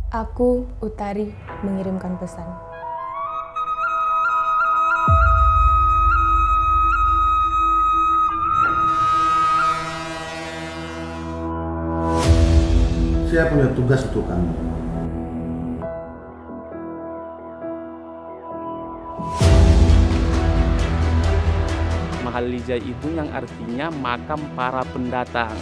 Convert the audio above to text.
Aku, Utari, mengirimkan pesan. Saya punya tugas untuk kamu. Mahalija itu yang artinya makam para pendatang.